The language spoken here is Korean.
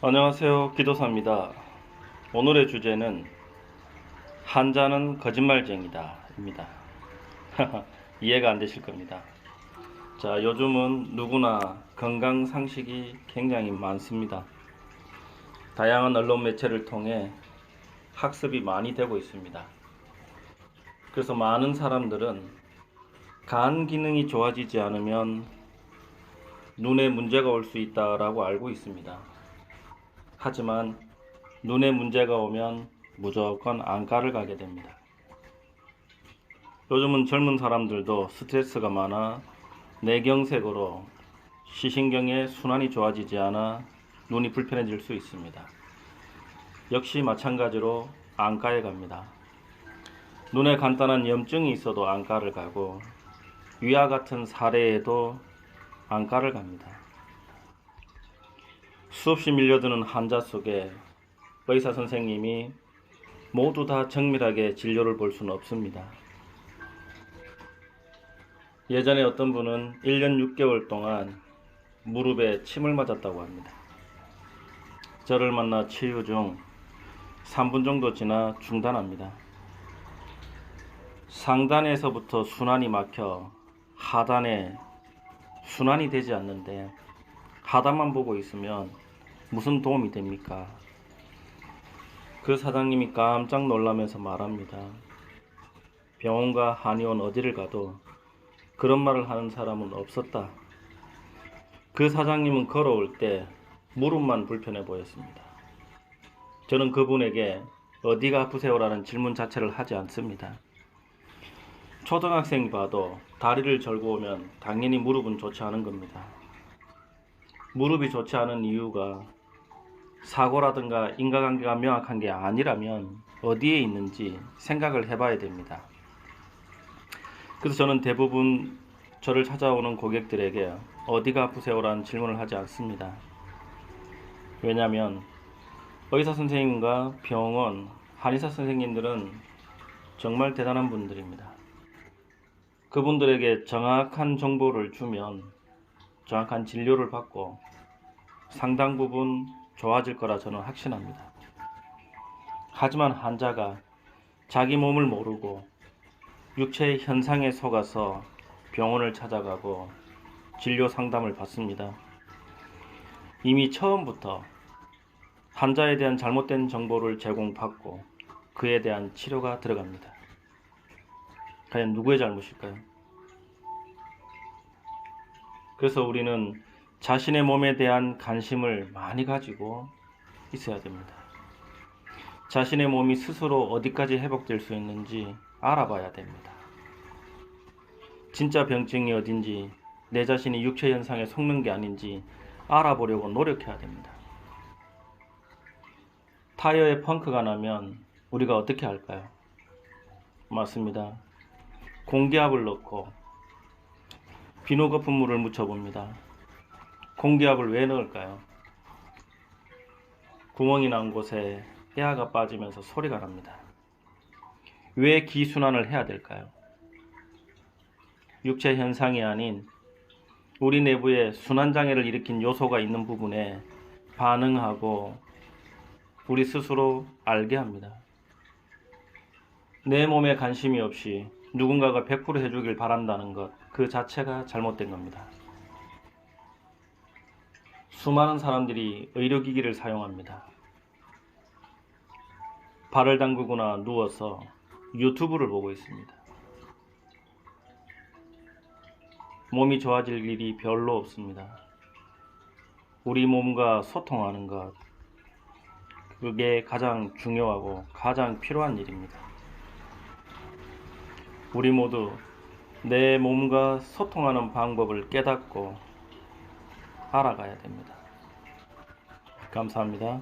안녕하세요. 기도사입니다. 오늘의 주제는 한자는 거짓말쟁이다 입니다. 이해가 안 되실 겁니다. 자, 요즘은 누구나 건강 상식이 굉장히 많습니다. 다양한 언론 매체를 통해 학습이 많이 되고 있습니다. 그래서 많은 사람들은 간 기능이 좋아지지 않으면 눈에 문제가 올 수 있다라고 알고 있습니다. 하지만 눈에 문제가 오면 무조건 안과를 가게 됩니다. 요즘은 젊은 사람들도 스트레스가 많아 뇌경색으로 시신경의 순환이 좋아지지 않아 눈이 불편해질 수 있습니다. 역시 마찬가지로 안과에 갑니다. 눈에 간단한 염증이 있어도 안과를 가고 위와 같은 사례에도 안과를 갑니다. 수없이 밀려드는 환자 속에 의사 선생님이 모두 다 정밀하게 진료를 볼 수는 없습니다. 예전에 어떤 분은 1년 6개월 동안 무릎에 침을 맞았다고 합니다. 저를 만나 치유 중 3분 정도 지나 중단합니다. 상단에서부터 순환이 막혀 하단에 순환이 되지 않는데 하단만 보고 있으면 무슨 도움이 됩니까? 그 사장님이 깜짝 놀라면서 말합니다. 병원과 한의원 어디를 가도 그런 말을 하는 사람은 없었다. 그 사장님은 걸어올 때 무릎만 불편해 보였습니다. 저는 그분에게 어디가 아프세요라는 질문 자체를 하지 않습니다. 초등학생이 봐도 다리를 절고 오면 당연히 무릎은 좋지 않은 겁니다. 무릎이 좋지 않은 이유가 사고라든가 인과관계가 명확한 게 아니라면 어디에 있는지 생각을 해봐야 됩니다. 그래서 저는 대부분 저를 찾아오는 고객들에게 어디가 아프세요라는 질문을 하지 않습니다. 왜냐하면 의사 선생님과 병원, 한의사 선생님들은 정말 대단한 분들입니다. 그분들에게 정확한 정보를 주면 정확한 진료를 받고 상당 부분 좋아질 거라 저는 확신합니다. 하지만 환자가 자기 몸을 모르고 육체의 현상에 속아서 병원을 찾아가고 진료 상담을 받습니다. 이미 처음부터 환자에 대한 잘못된 정보를 제공받고 그에 대한 치료가 들어갑니다. 과연 누구의 잘못일까요? 그래서 우리는 자신의 몸에 대한 관심을 많이 가지고 있어야 됩니다. 자신의 몸이 스스로 어디까지 회복될 수 있는지 알아봐야 됩니다. 진짜 병증이 어딘지, 내 자신이 육체 현상에 속는 게 아닌지 알아보려고 노력해야 됩니다. 타이어에 펑크가 나면 우리가 어떻게 할까요? 맞습니다. 공기압을 넣고 비누 거품물을 묻혀봅니다. 공기압을 왜 넣을까요? 구멍이 난 곳에 에어가 빠지면서 소리가 납니다. 왜 기순환을 해야 될까요? 육체 현상이 아닌 우리 내부에 순환장애를 일으킨 요소가 있는 부분에 반응하고 우리 스스로 알게 합니다. 내 몸에 관심이 없이 누군가가 100% 해주길 바란다는 것, 그 자체가 잘못된 겁니다. 수많은 사람들이 의료기기를 사용합니다. 발을 담그거나 누워서 유튜브를 보고 있습니다. 몸이 좋아질 일이 별로 없습니다. 우리 몸과 소통하는 것, 그게 가장 중요하고 가장 필요한 일입니다. 우리 모두 내 몸과 소통하는 방법을 깨닫고 알아가야 됩니다. 감사합니다.